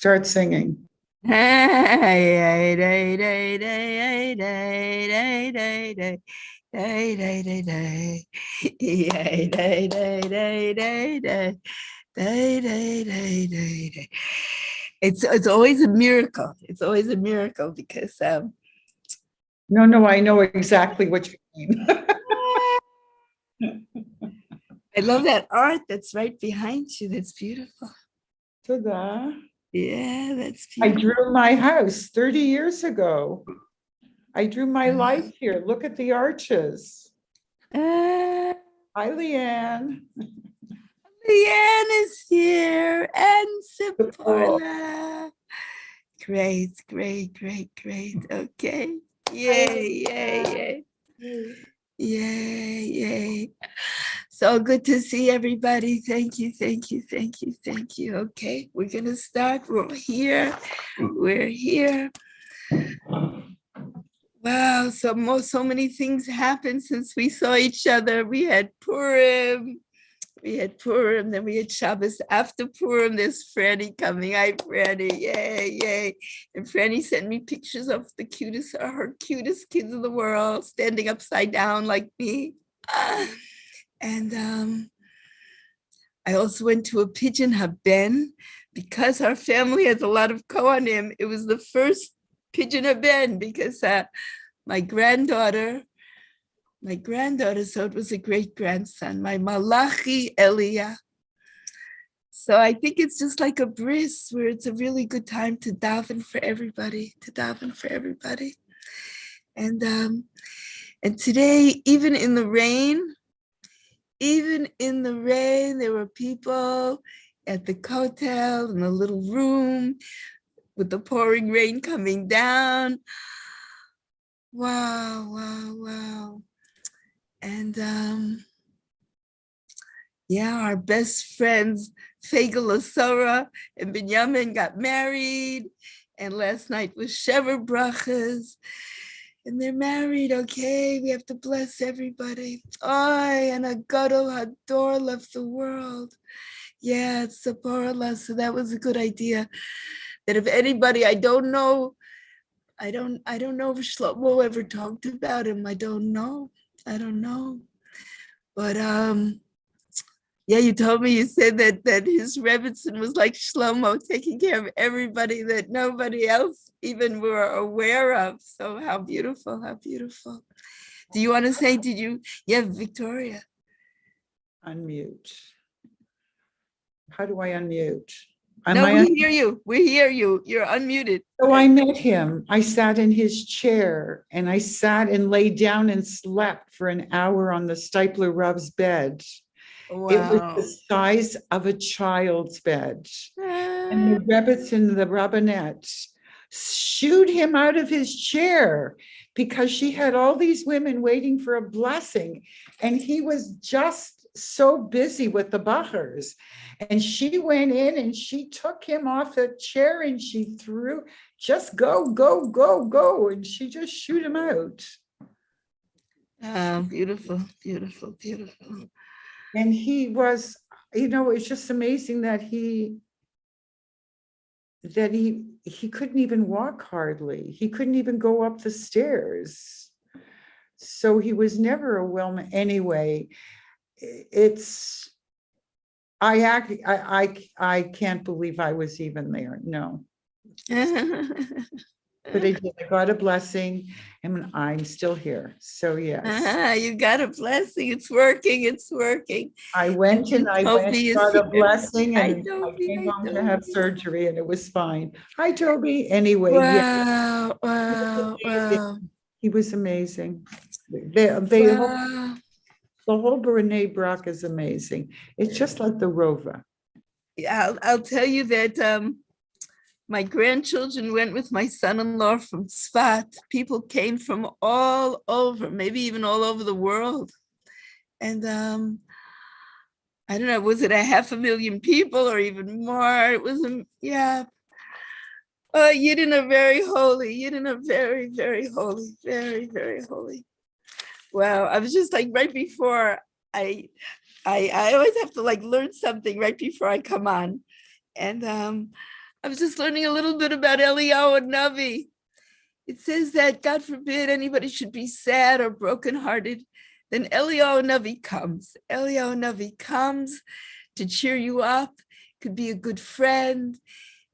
Start singing. It's always a miracle. It's always a miracle because No, I know exactly what you mean. I love that art that's right behind you. That's beautiful. Ta-da. Yeah, that's I beautiful. drew my house 30 years ago. I drew my life here. Look at the arches. Leanne Hi, Leanne. is here and Sephora. Great. Okay. Yay. So good to see everybody. Thank you. Okay, we're gonna start. We're here. Wow, so many things happened since we saw each other. We had Purim, then we had Shabbos after Purim. There's Franny coming. Hi, Franny. Yay. And Franny sent me pictures of her cutest kids in the world, standing upside down like me. And I also went to a Pidgin Haben because our family has a lot of Kohanim. It was the first Pidgin Haben because my granddaughter, so it was a great grandson, my Malachi Elia. So I think it's just like a bris where it's a really good time to daven for everybody, And today, even in the rain, there were people at the kotel in the little room with the pouring rain coming down. Wow. And our best friends, Fagel Asora and Binyamin got married. And last night was Shever Brachas. And they're married, okay? We have to bless everybody. And a Gadol Hador left the world. Yeah, it's Saporallah. So that was a good idea. That if anybody, I don't know if Shlomo ever talked about him. I don't know. But you told me, you said that his Rebbitzin was like Shlomo, taking care of everybody that nobody else even were aware of. So how beautiful. Do you want to say, Victoria? Unmute. How do I unmute? We hear you. You're unmuted. So I met him. I sat in his chair and I sat and laid down and slept for an hour on the Stipler Rav's bed. Wow. It was the size of a child's bed. And the Rebbitzin, the rabbinette, shooed him out of his chair because she had all these women waiting for a blessing. And he was just so busy with the Bachers. And she went in and she took him off the chair and she threw, just go. And she just shoot him out. Beautiful. And he was, it's just amazing that he couldn't even walk hardly. He couldn't even go up the stairs. So he was never a well-man. Anyway, I can't believe I was even there. No. But I did. I got a blessing and I'm still here. So yes. You got a blessing. It's working. I went and got a blessing and I came home to have surgery and it was fine. Hi, Toby. Anyway. Wow. He was amazing. The whole B'nai Brak is amazing. It's just like the Rova. Yeah, I'll tell you that my grandchildren went with my son-in-law from Tzfat. People came from all over, maybe even all over the world. And I don't know, was it 500,000 people or even more? It was, Yidden are very holy. Yidden are very, very holy. Very, very holy. Wow, I was just like right before I always have to like learn something right before I come on. And I was just learning a little bit about Eliyahu Navi. It says that, God forbid, anybody should be sad or brokenhearted. Then Eliyahu Navi comes. Eliyahu Navi comes to cheer you up. Could be a good friend.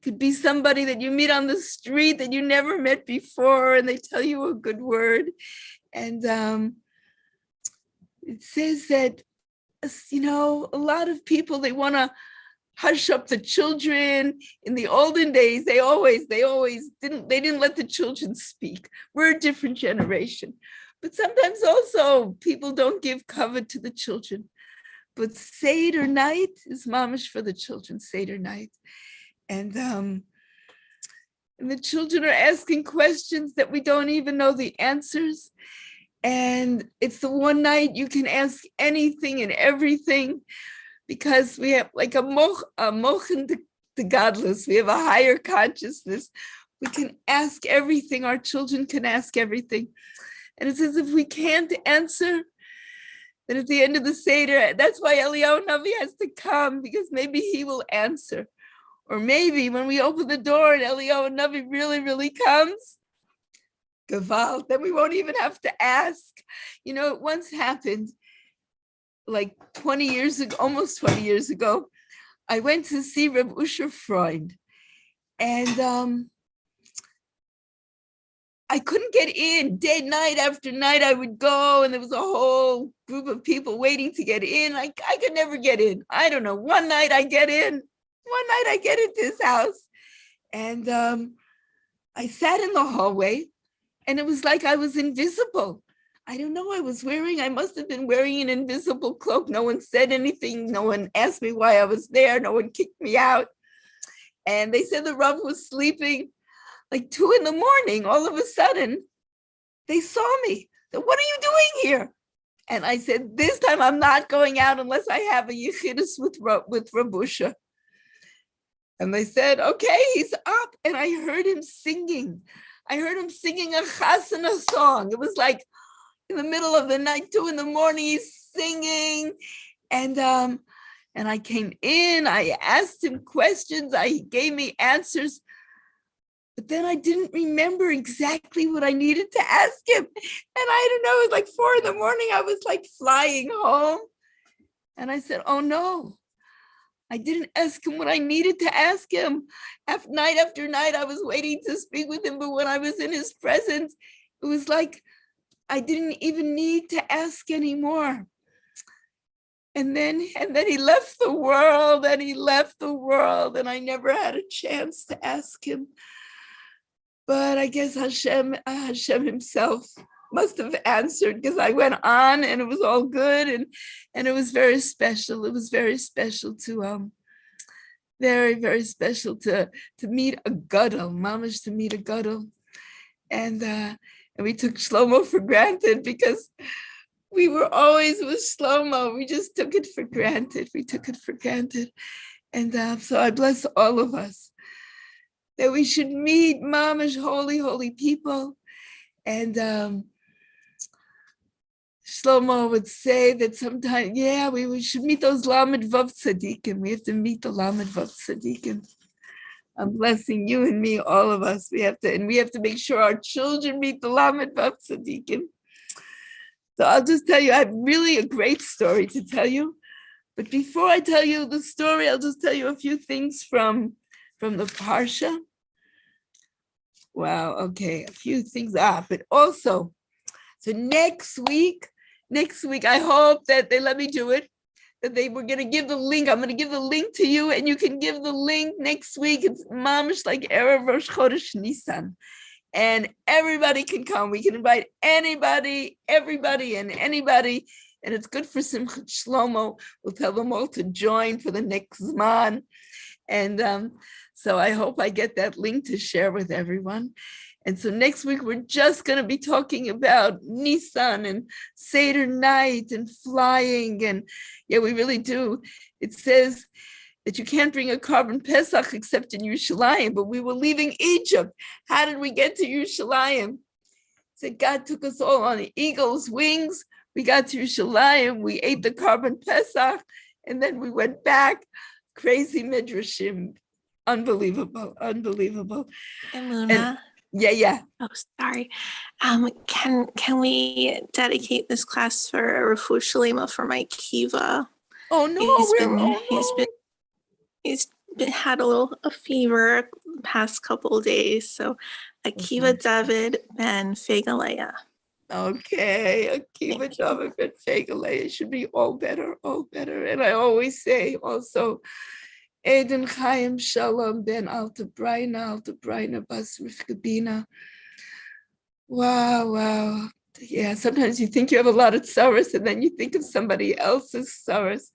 Could be somebody that you meet on the street that you never met before, and they tell you a good word. And it says that, you know, a lot of people, they want to hush up the children. In the olden days, they didn't let the children speak. We're a different generation. But sometimes also people don't give cover to the children. But Seder night is mamish for the children, Seder night. And the children are asking questions that we don't even know the answers. And it's the one night you can ask anything and everything, because we have like a mochen de godless. We have a higher consciousness. We can ask everything. Our children can ask everything. And it's as if we can't answer, then at the end of the Seder, that's why Eliyahu Navi has to come, because maybe he will answer. Or maybe when we open the door and Eliyahu Navi really, really comes, Gewalt, then we won't even have to ask. You know, it once happened, like 20 years ago, almost 20 years ago, I went to see Reb Usher Freund, and I couldn't get in. Day, night after night, I would go, and there was a whole group of people waiting to get in. I could never get in. I don't know. One night I get in. One night I get into his house, and I sat in the hallway, and it was like I was invisible. I don't know. I must have been wearing an invisible cloak. No one said anything. No one asked me why I was there. No one kicked me out. And they said the Rav was sleeping. Like 2 a.m, all of a sudden, they saw me. Said, "What are you doing here?" And I said, "This time I'm not going out unless I have a yechidus with Rabusha." And they said, "Okay, he's up." And I heard him singing. I heard him singing a chasana song. It was like in the middle of the night, 2 a.m, he's singing. And I came in, I asked him questions, he gave me answers. But then I didn't remember exactly what I needed to ask him. And I don't know, it was like 4 a.m. I was like flying home. And I said, "Oh no, I didn't ask him what I needed to ask him." Night after night, I was waiting to speak with him. But when I was in his presence, it was like I didn't even need to ask anymore. And then he left the world, and I never had a chance to ask him. But I guess Hashem himself must have answered, because I went on and it was all good, and it was very special. It was very special to very, very special to meet a gadol, mamash, to meet a gadol. And we took Shlomo for granted, because we were always with Shlomo. We just took it for granted. And so I bless all of us that we should meet mamash, holy, holy people. And Shlomo would say that sometimes, we should meet those Lamed Vav Tzadikim. We have to meet the Lamed Vav Tzadikim. I'm blessing you and me, all of us. We have to make sure our children meet the Lamed Vav Tzadikim. So I'll just tell you, I have really a great story to tell you. But before I tell you the story, I'll just tell you a few things from the Parsha. Wow, okay, a few things. But also, so next week, I hope that they let me do it, that they were going to give the link. I'm going to give the link to you, and you can give the link next week. It's mamish like Erev Rosh Chodesh Nisan. And everybody can come. We can invite anybody, everybody, and anybody. And it's good for Simchat Shlomo. We'll tell them all to join for the next Zman. And so I hope I get that link to share with everyone. And so next week, we're just going to be talking about Nisan and Seder night and flying. And yeah, we really do. It says that you can't bring a carbon Pesach except in Yerushalayim, but we were leaving Egypt. How did we get to Yerushalayim? So God took us all on the eagle's wings. We got to Yerushalayim, we ate the carbon Pesach, and then we went back. Crazy midrashim, Unbelievable. Emunah. Yeah. Oh, sorry. Can we dedicate this class for a refuah shalema for my kiva? Oh no, He's had a fever the past couple of days. So Akiva David Ben Fegaleya. Okay, Akiva David Ben Fegaleya should be all better. And I always say also, Eden Chaim Shalom Ben Alta Braina Bas Rivka Bina. Wow. Yeah, sometimes you think you have a lot of sorrows and then you think of somebody else's sorrows.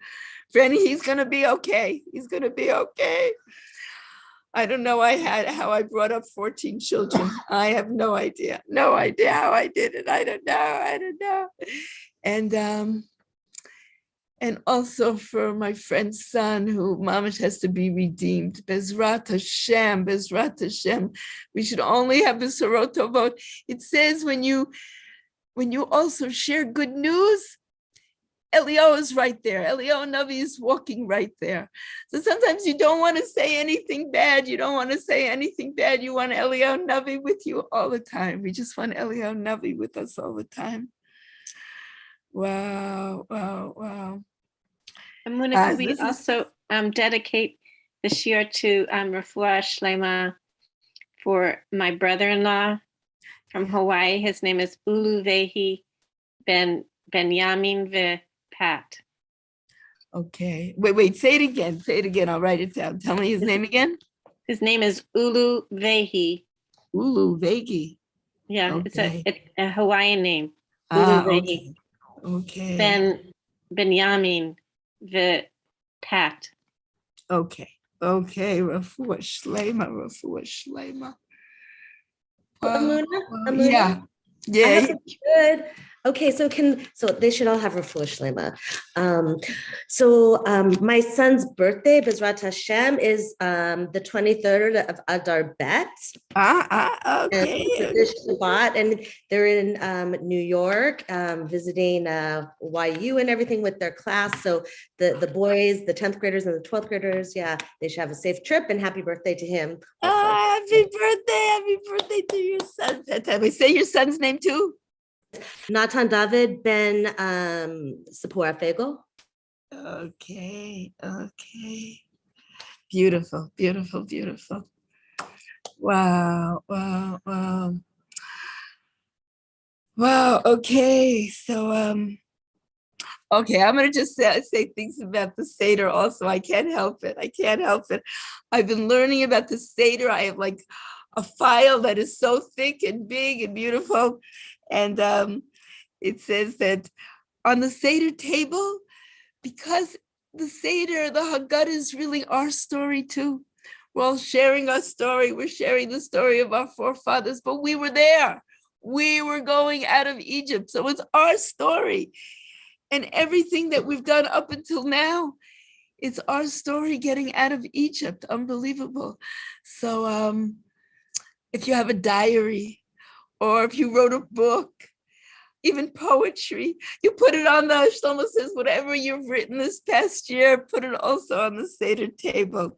Franny, he's going to be okay. I don't know how I brought up 14 children. I have no idea how I did it. I don't know. And also for my friend's son who mamash has to be redeemed. Bezrat Hashem. We should only have the Sorotovot. It says when you also share good news, Eliyahu is right there. Eliyahu Navi is walking right there. So sometimes you don't want to say anything bad. You want Eliyahu Navi with you all the time. We just want Eliyahu Navi with us all the time. Wow. Emunah, could we also dedicate the shiur to refuah shlema for my brother-in-law from Hawaii? His name is Ulu Vehi Benyamin Pat. Okay. Wait, say it again. I'll write it down. Tell me his name again. His name is Ulu Vehi. Ulu Vehi. Yeah, okay. It's a Hawaiian name. Ulu Vehi. Okay. Benyamin Pat. Okay. Refuah shlema. Emunah? Yeah. Good. Okay, so they should all have refuah shlema. My son's birthday, Bezrat Hashem, is the 23rd of Adar Bet. Okay. This Shabbat, and they're in New York, visiting YU and everything with their class. So the boys, the 10th graders and the 12th graders, they should have a safe trip, and happy birthday to him. Happy birthday to your son. Say your son's name too. Natan David Ben Sapora Fego. Okay. Beautiful. Wow. Okay. So okay, I'm gonna just say things about the Seder also. I can't help it. I've been learning about the Seder. I have like a file that is so thick and big and beautiful. And it says that on the Seder table, because the Seder, the Haggadah is really our story too. We're all sharing our story. We're sharing the story of our forefathers, but we were there. We were going out of Egypt. So it's our story. And everything that we've done up until now, it's our story getting out of Egypt. Unbelievable. So if you have a diary, or if you wrote a book, even poetry, you put it on the, Shlomo says, whatever you've written this past year, put it also on the Seder table.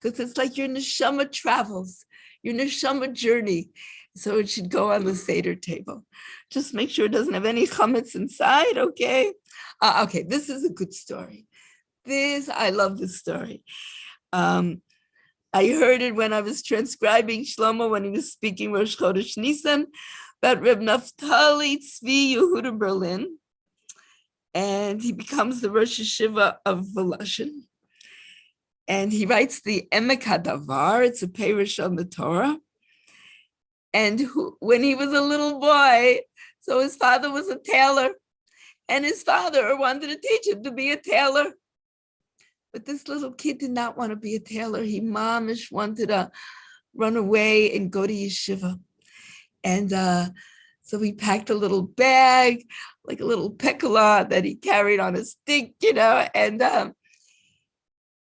Because it's like your neshama travels, your neshama journey. So it should go on the Seder table. Just make sure it doesn't have any chametz inside, okay? Okay, this is a good story. I love this story. I heard it when I was transcribing Shlomo when he was speaking Rosh Chodesh Nisan about Reb Naftali Tzvi Yehuda Berlin, and he becomes the Rosh Yeshiva of Voloshin. And he writes the Emek HaDavar, it's a Perush on the Torah. And when he was a little boy, so his father was a tailor, and his father wanted to teach him to be a tailor. But this little kid did not want to be a tailor. He mamish wanted to run away and go to yeshiva. And so he packed a little bag, like a little pekola that he carried on a stick,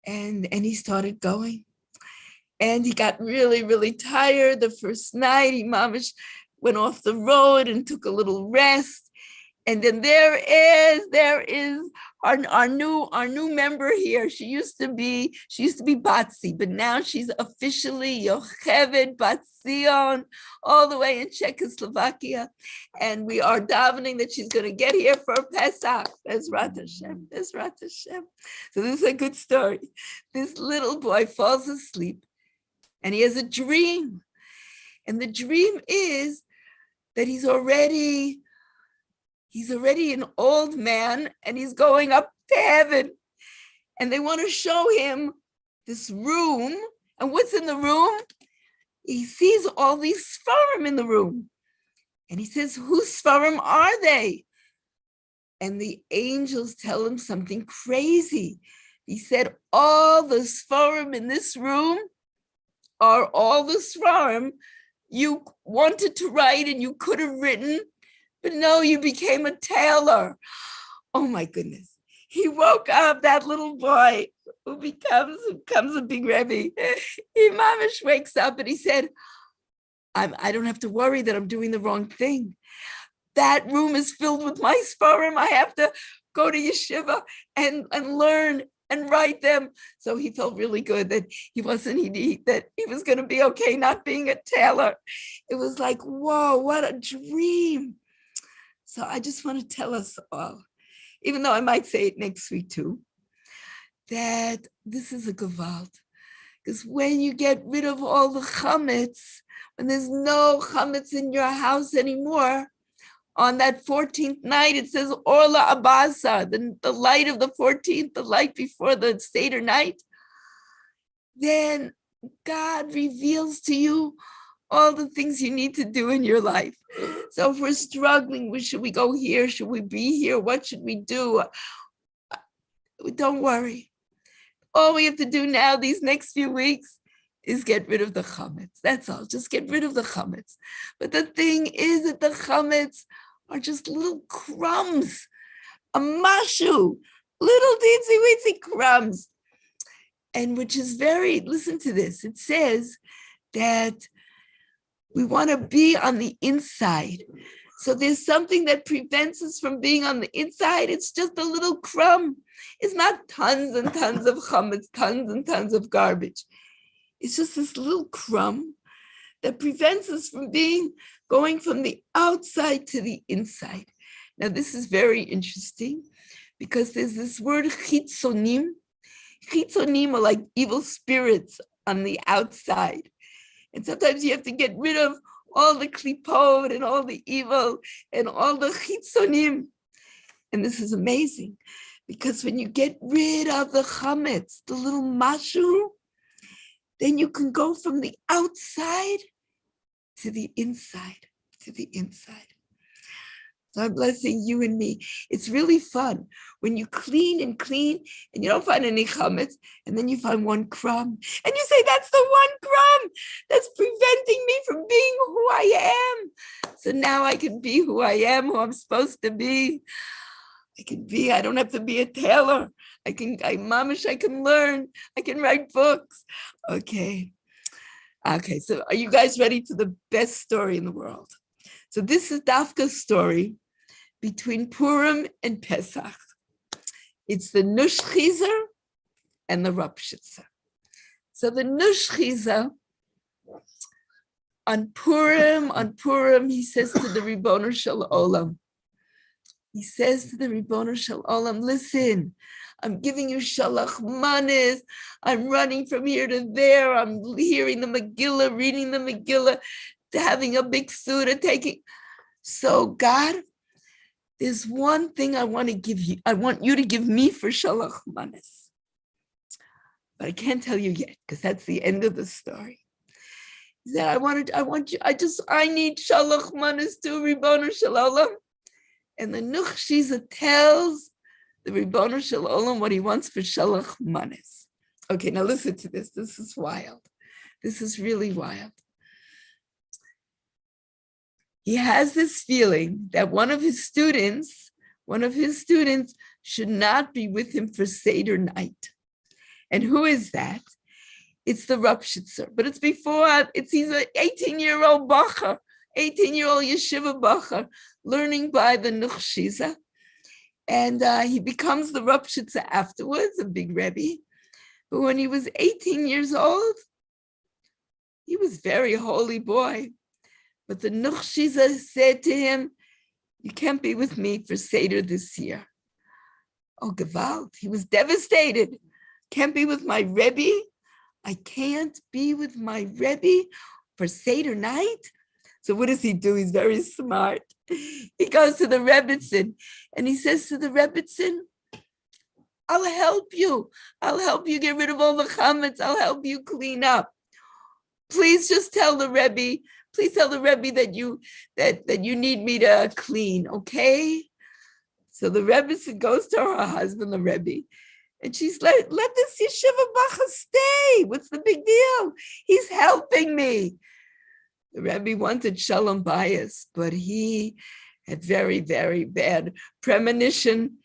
and he started going. And he got really, really tired the first night. He mamish went off the road and took a little rest. And then there is our new member here. She used to be Batsi, but now she's officially Yocheved Batzion, all the way in Czechoslovakia. And we are davening that she's going to get here for Pesach. Bezrat Hashem, Bezrat Hashem. So this is a good story. This little boy falls asleep and he has a dream. And the dream is that he's already an old man and he's going up to heaven. And they want to show him this room. And what's in the room? He sees all these Sfarim in the room. And he says, whose Sfarim are they? And the angels tell him something crazy. He said, all the Sfarim in this room are all the Sfarim you wanted to write and you could have written, but no, you became a tailor. Oh my goodness. He woke up, that little boy who becomes a big Rebbe. He mamish wakes up and he said, I don't have to worry that I'm doing the wrong thing. That room is filled with my Sfarim. I have to go to yeshiva and learn and write them. So he felt really good that that he was going to be okay not being a tailor. It was like, whoa, what a dream. So I just want to tell us all, even though I might say it next week too, that this is a gewalt. Because when you get rid of all the chametz, when there's no chametz in your house anymore, on that 14th night, it says Orla Abasa, the light of the 14th, the light before the Seder night, then God reveals to you all the things you need to do in your life. So if we're struggling, should we go here? Should we be here? What should we do? Don't worry. All we have to do now, these next few weeks, is get rid of the chametz. That's all. Just get rid of the chametz. But the thing is that the chametz are just little crumbs, a mashu, little teensy weensy crumbs. And which is listen to this. It says that we want to be on the inside. So there's something that prevents us from being on the inside. It's just a little crumb. It's not tons and tons of chametz, tons and tons of garbage. It's just this little crumb that prevents us from going from the outside to the inside. Now, this is very interesting because there's this word chitzonim. Chitzonim are like evil spirits on the outside. And sometimes you have to get rid of all the klipot and all the evil and all the chitzonim. And this is amazing because when you get rid of the chametz, the little mashu, then you can go from the outside to the inside, So I'm blessing you and me. It's really fun when you clean and you don't find any chametz, and then you find one crumb. And you say, that's the one crumb that's preventing me from being who I am. So now I can be who I am, who I'm supposed to be. I don't have to be a tailor. I can learn. I can write books. Okay, so are you guys ready to the best story in the world? So this is Dafka's story between Purim and Pesach. It's the Nushchizer and the Rapshitzer. So the Nushchizer, on Purim, he says to the Ribono Shel Olam, listen, I'm giving you shalach manis. I'm running from here to there. I'm hearing the Megillah, reading the Megillah, having a big suda, taking. So God, there's one thing I want to give you. I want you to give me for shalach manis. But I can't tell you yet because that's the end of the story. He said, I need shalach manis too, Ribono Shel Olam. And the Nuchshiza tells the Ribono Shel Olam what he wants for shalach manis. Okay, now listen to this. This is wild. This is really wild. He has this feeling that one of his students should not be with him for Seder night. And who is that? It's the Rapshitzer. But he's an 18-year-old bacher. 18-year-old yeshiva bacher, learning by the Nuchshiza. And he becomes the Ropshitza afterwards, a big Rebbe. But when he was 18 years old, he was a very holy boy. But the Nuchshiza said to him, you can't be with me for Seder this year. Oh, Gewalt, he was devastated. Can't be with my Rebbe? I can't be with my Rebbe for Seder night? So what does he do? He's very smart. He goes to the Rebbitzin and he says to the Rebbitzin, I'll help you. I'll help you get rid of all the chametz. I'll help you clean up. Please just tell the Rebbe, that you need me to clean, okay? So the Rebbitzin goes to her husband, the Rebbe, and she's let this yeshiva bacha stay. What's the big deal? He's helping me. The Rebbe wanted shalom bayis, but he had very, very bad premonition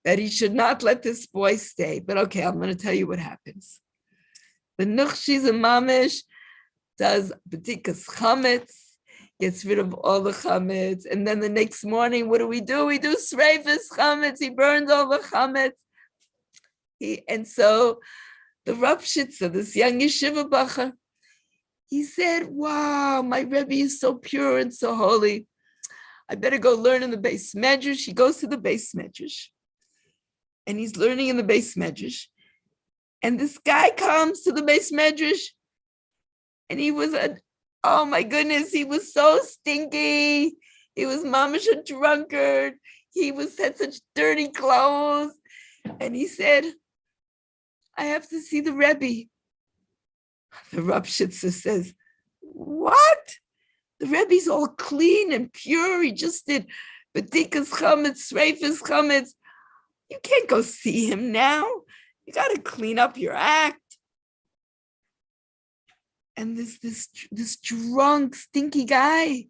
that he should not let this boy stay. But okay, I'm going to tell you what happens. The Nuchshiza mamish does b'dikas chametz, gets rid of all the chametz, and then the next morning, what do? We do sreifas chametz. He burns all the chametz. And so the Ropshitza, this young yeshiva bacher, he said, wow, my Rebbe is so pure and so holy. I better go learn in the Beis Medrash. He goes to the Beis Medrash. And he's learning in the Beis Medrash. And this guy comes to the Beis Medrash. And he was oh my goodness, he was so stinky. He was mamish a drunkard. He had such dirty clothes. And he said, I have to see the Rebbe. The Ropshitza says, what? The Rebbe's all clean and pure. He just did b'dikas chametz, sreifas chametz. You can't go see him now. You got to clean up your act. And this drunk, stinky guy,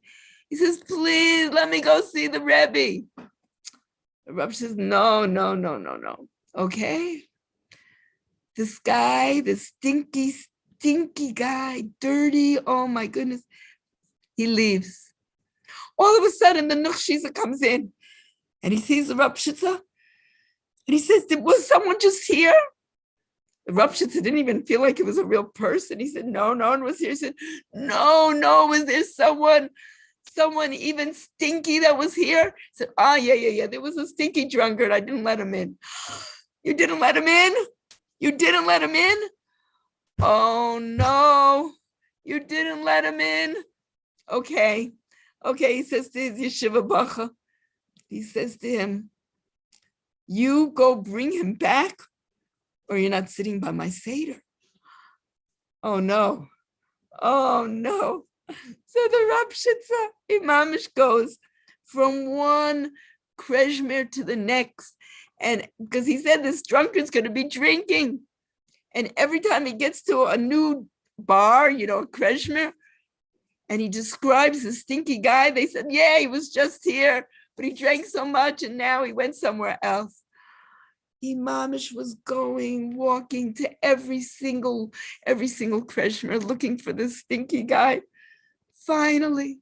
he says, please let me go see the Rebbe. The Rebbe says, no. Okay. This guy, this stinky guy, dirty, oh my goodness, he leaves. All of a sudden, the Nuchshiza comes in and he sees the Ropshitza and he says, was someone just here? The Ropshitza didn't even feel like it was a real person. He said, no one was here. He said, no, was there someone even stinky that was here? He said, yeah, there was a stinky drunkard. I didn't let him in. You didn't let him in? You didn't let him in? Oh no, you didn't let him in? Okay, he says to his yeshiva bacha, he says to him, you go bring him back or you're not sitting by my Seder. Oh no. So the Ropshitza imamish goes from one kreshmer to the next. And because he said this drunkard's going to be drinking. And every time he gets to a new bar, a kreshmer, and he describes the stinky guy, they said, yeah, he was just here, but he drank so much and now he went somewhere else. Imamish was walking to every single kreshmer looking for this stinky guy. Finally,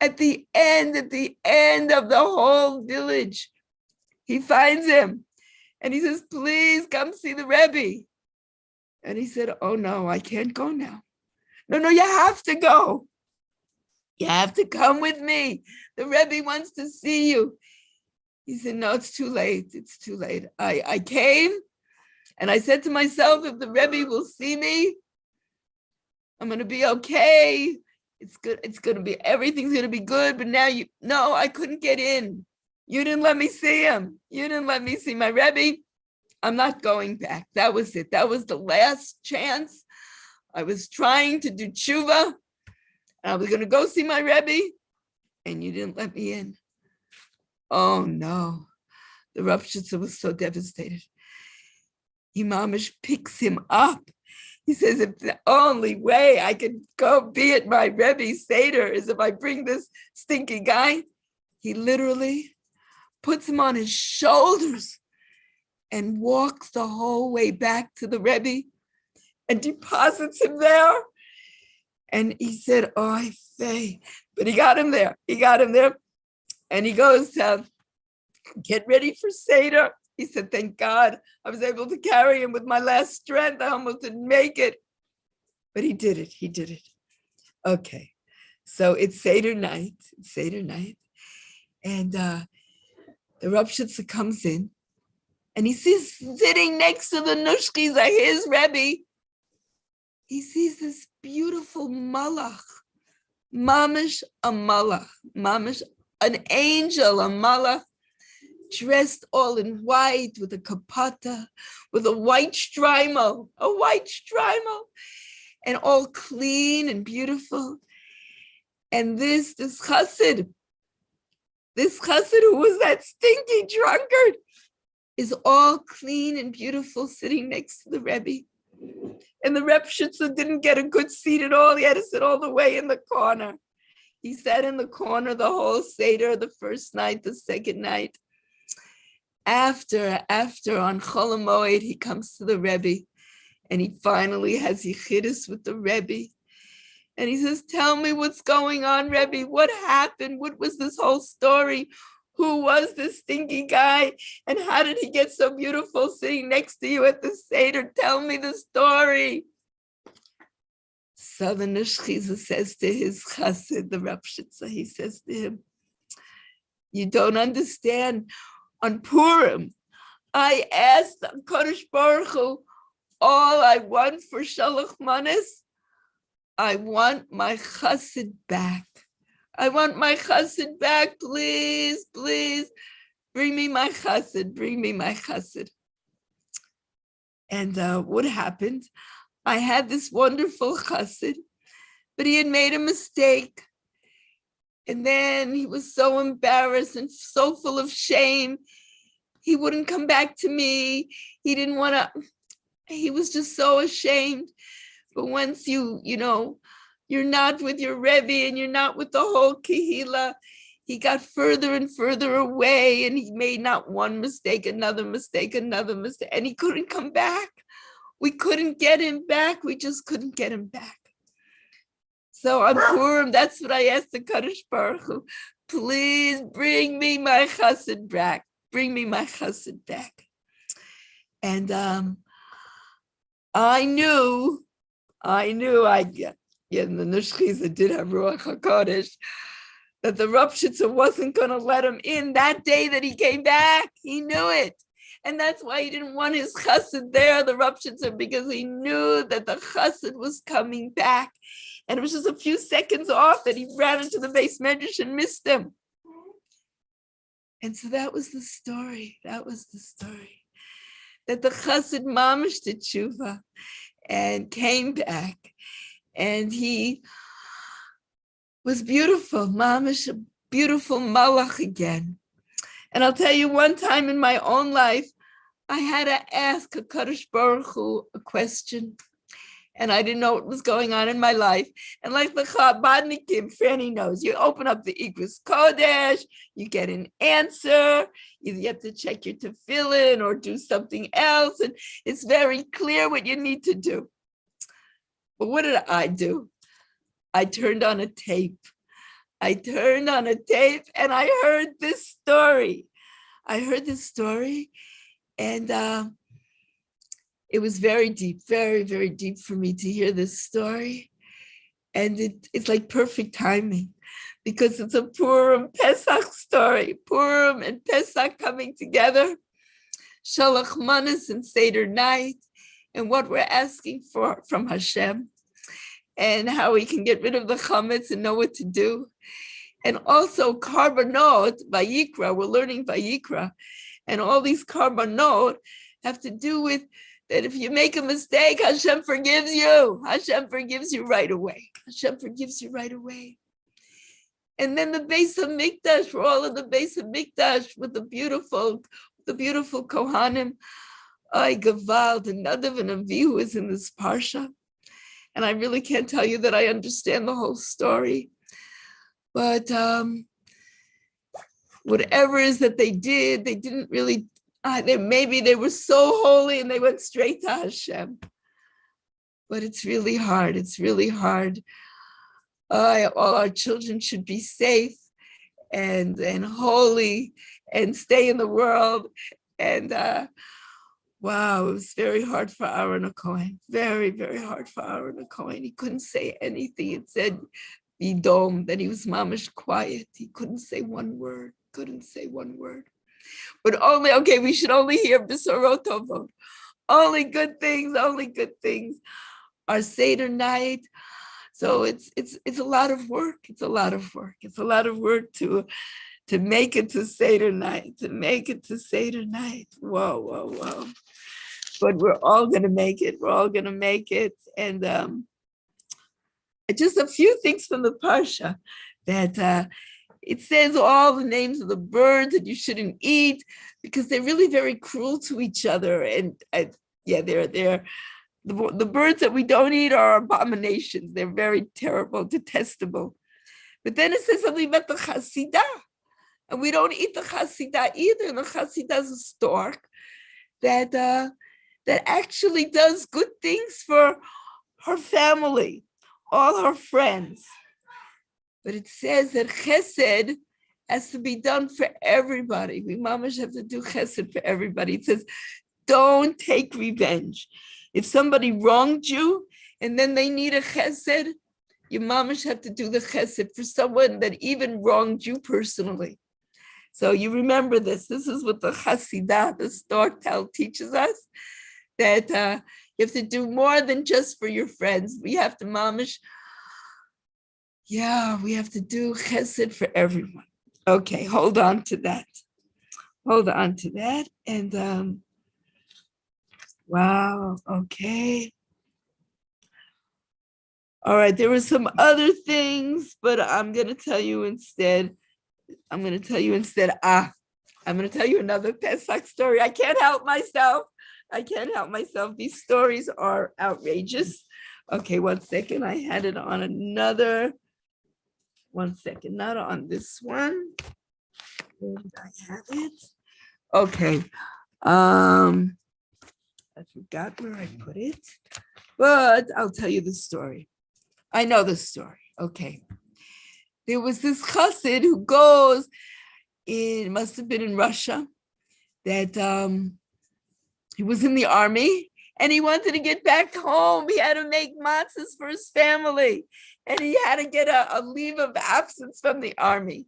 at the end of the whole village, he finds him and he says, please come see the Rebbe. And he said, oh no, I can't go now. No, you have to go. You have to come with me. The Rebbe wants to see you. He said, no, it's too late. It's too late. I came and I said to myself, if the Rebbe will see me, I'm going to be okay. It's good. It's going to be, everything's going to be good. But now I couldn't get in. You didn't let me see him. You didn't let me see my Rebbe. I'm not going back. That was it. That was the last chance. I was trying to do tshuva. I was going to go see my Rebbe, and you didn't let me in. Oh no. The Ropshitza was so devastated. Imamish picks him up. He says, if the only way I could go be at my Rebbe's Seder is if I bring this stinky guy. He literally puts him on his shoulders and walks the whole way back to the Rebbe and deposits him there. And he said, oh, Faye, but he got him there. And he goes, get ready for Seder. He said, thank God I was able to carry him with my last strength. I almost didn't make it. But he did it. Okay, so it's Seder night. And the Reb Shitza comes in, and he sees sitting next to the Nushkis, his Rebbe, he sees this beautiful malach, mamish a malach, mamish an angel, a malach, dressed all in white with a kapata, with a white shtreimel, and all clean and beautiful. And this chassid who was that stinky drunkard, is all clean and beautiful, sitting next to the Rebbe. And the Reb Shitza didn't get a good seat at all. He had to sit all the way in the corner. He sat in the corner the whole Seder, the first night, the second night. After on Chol HaMoed, he comes to the Rebbe, and he finally has yichidus with the Rebbe. And he says, tell me what's going on, Rebbe. What happened? What was this whole story? Who was this stinky guy? And how did he get so beautiful sitting next to you at the Seder? Tell me the story. So the Neshchiza says to his chassid, the Reb Shitza, he says to him, you don't understand. On Purim, I asked Kodesh Baruch Hu, all I want for Shalach Manas, I want my chassid back. I want my chassid back, please, please. Bring me my chassid. And what happened? I had this wonderful chassid, but he had made a mistake. And then he was so embarrassed and so full of shame. He wouldn't come back to me. He didn't want to, he was just so ashamed. But once you're not with your Rebbe and you're not with the whole Kehila, he got further and further away, and he made not one mistake, another mistake, and he couldn't come back. We couldn't get him back. We just couldn't get him back. So on Purim, that's what I asked the Kadosh Baruch Hu. Please bring me my chassid back. Bring me my chassid back. And I knew, the Neshchiza did have Ruach HaKodesh, that the Reb Shitza wasn't going to let him in that day that he came back. He knew it. And that's why he didn't want his chassid there, the Reb Shitza, because he knew that the chassid was coming back. And it was just a few seconds off that he ran into the base medrash and missed him. And so that was the story. That the chassid mamish did tshuva and came back. And he was beautiful, mamish, a beautiful malach again. And I'll tell you, one time in my own life, I had to ask a Kadosh Baruch Hu a question. And I didn't know what was going on in my life. And like the Chabadnikim, Franny knows, you open up the Igros Kodesh, you get an answer, either you have to check your tefillin or do something else, and it's very clear what you need to do. But what did I do? I turned on a tape. And I heard this story. And it was very deep, very, very deep for me to hear this story. And it's like perfect timing, because it's a Purim Pesach story. Purim and Pesach coming together, Shalach Manas and Seder night, and what we're asking for from Hashem, and how we can get rid of the chametz and know what to do. And also Karbanot, Vayikra, we're learning Vayikra, and all these Karbanot have to do with that if you make a mistake, Hashem forgives you. Hashem forgives you right away. And then the Beis HaMikdash, we're all in the Beis HaMikdash with the beautiful Kohanim. Ay, Gavald, and Nadav and Avihu is in this parsha. And I really can't tell you that I understand the whole story. But whatever it is that they did, they didn't really, maybe they were so holy and they went straight to Hashem. But it's really hard. all our children should be safe and holy and stay in the world. And wow, it was very hard for Aaron Cohen. Very, very hard for Aaron Cohen. He couldn't say anything. It said Bidom, that he was mamish quiet. He couldn't say one word. But only, okay, we should only hear Besorot Tovot. Only good things, Our Seder night. So it's a lot of work. It's a lot of work to make it to Seder night, Whoa. But we're all gonna make it. And just a few things from the Parsha that it says all the names of the birds that you shouldn't eat because they're really very cruel to each other. And they're the birds that we don't eat are abominations. They're very terrible, detestable. But then it says something about the Hasidah. And we don't eat the Hasidah either. And the Hasidah is a stork that actually does good things for her family, all her friends. But it says that chesed has to be done for everybody. We mamash have to do chesed for everybody. It says, don't take revenge. If somebody wronged you and then they need a chesed, your mamash have to do the chesed for someone that even wronged you personally. So you remember this. This is what the Hasidah, the stork tale, teaches us, that you have to do more than just for your friends. We have to mamish. Yeah, we have to do chesed for everyone. Okay, hold on to that. And wow, okay. All right, there were some other things, but I'm going to tell you instead. I'm going to tell you another Pesach story. I can't help myself. These stories are outrageous. Okay, 1 second. I had it on another. 1 second, not on this one. And I have it. Okay. I forgot where I put it, but I'll tell you the story. I know the story. Okay. There was this chassid who goes, it must have been in Russia, that he was in the army and he wanted to get back home. He had to make matzahs for his family and he had to get a leave of absence from the army.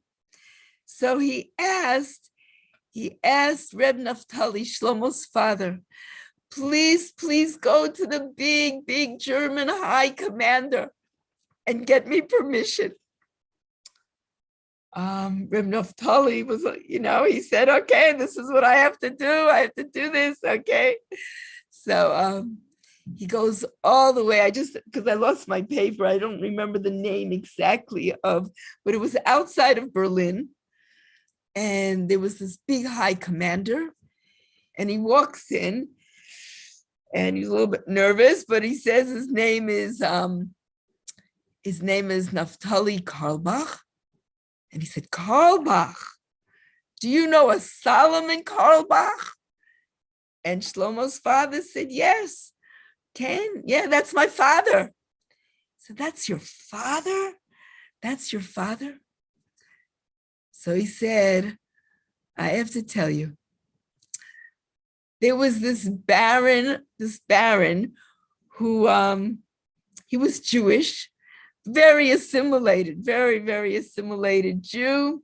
So he asked Reb Naftali, Shlomo's father, please go to the big German high commander and get me permission. Reb Naftali was, he said, okay, this is what I have to do. I have to do this, okay? So he goes all the way. Because I lost my paper, I don't remember the name exactly but it was outside of Berlin. And there was this big high commander. And he walks in and he's a little bit nervous, but he says his name is Naftali Carlebach. And he said, Carlebach, do you know a Solomon Carlebach? And Shlomo's father said, yes. Ken, yeah, that's my father. So that's your father? That's your father? So he said, I have to tell you, there was this baron who, he was Jewish, very assimilated, very assimilated Jew,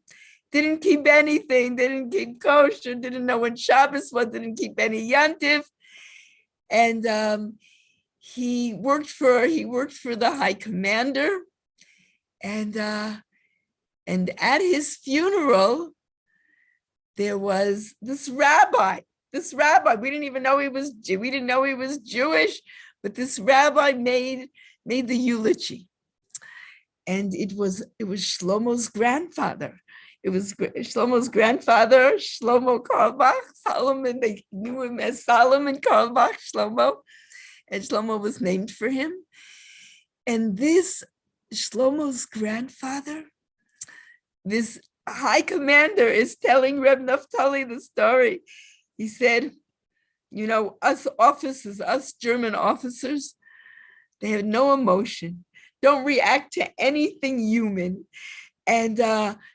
didn't keep anything, didn't keep kosher, didn't know when Shabbos was, didn't keep any yantiv. And he worked for the high commander. And at his funeral, there was this rabbi. We didn't even know he was Jewish, but this rabbi made the eulogy. And it was Shlomo's grandfather. It was Shlomo's grandfather, Shlomo Carlebach, Solomon. They knew him as Solomon Carlebach, Shlomo. And Shlomo was named for him. And this Shlomo's grandfather, this high commander, is telling Reb Naftali the story. He said, us officers, us German officers, they have no emotion, Don't react to anything human. And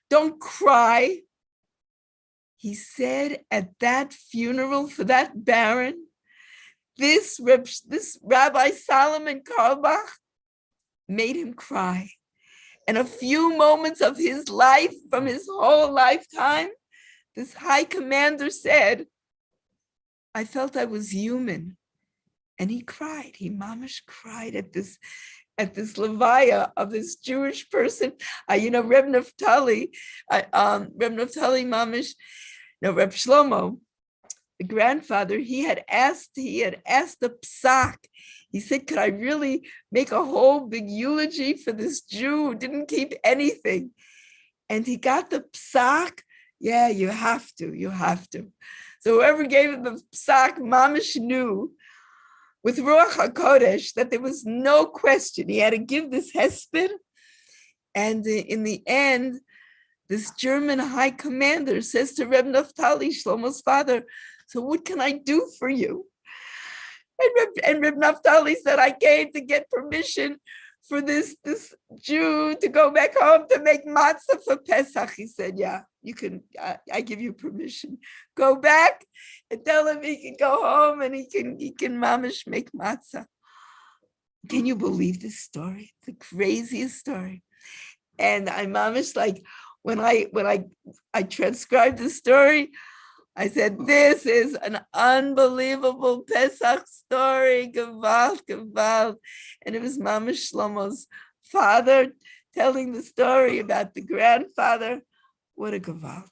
don't cry. He said at that funeral for that baron, this Rabbi Solomon Carlebach made him cry. And a few moments of his life, from his whole lifetime, this high commander said, I felt I was human. And he cried. He mamish cried at this levaya of this Jewish person. Reb Naftali mamish, Reb Shlomo, the grandfather, he had asked the psak. He said, could I really make a whole big eulogy for this Jew who didn't keep anything? And he got the psak. Yeah, you have to. So whoever gave him the psak, mamish knew with Ruach HaKodesh that there was no question. He had to give this hesped. And in the end, this German high commander says to Reb Naftali, Shlomo's father, so what can I do for you? And Reb Naftali said, I came to get permission for this Jew to go back home to make matzah for Pesach. He said, yeah, you can, I give you permission. Go back and tell him he can go home and he can mamish make matzah. Can you believe this story? It's the craziest story. And I mamish, like, when I transcribed the story, I said, this is an unbelievable Pesach story, Gewalt. And it was Mamish Shlomo's father telling the story about the grandfather. What a Gewalt.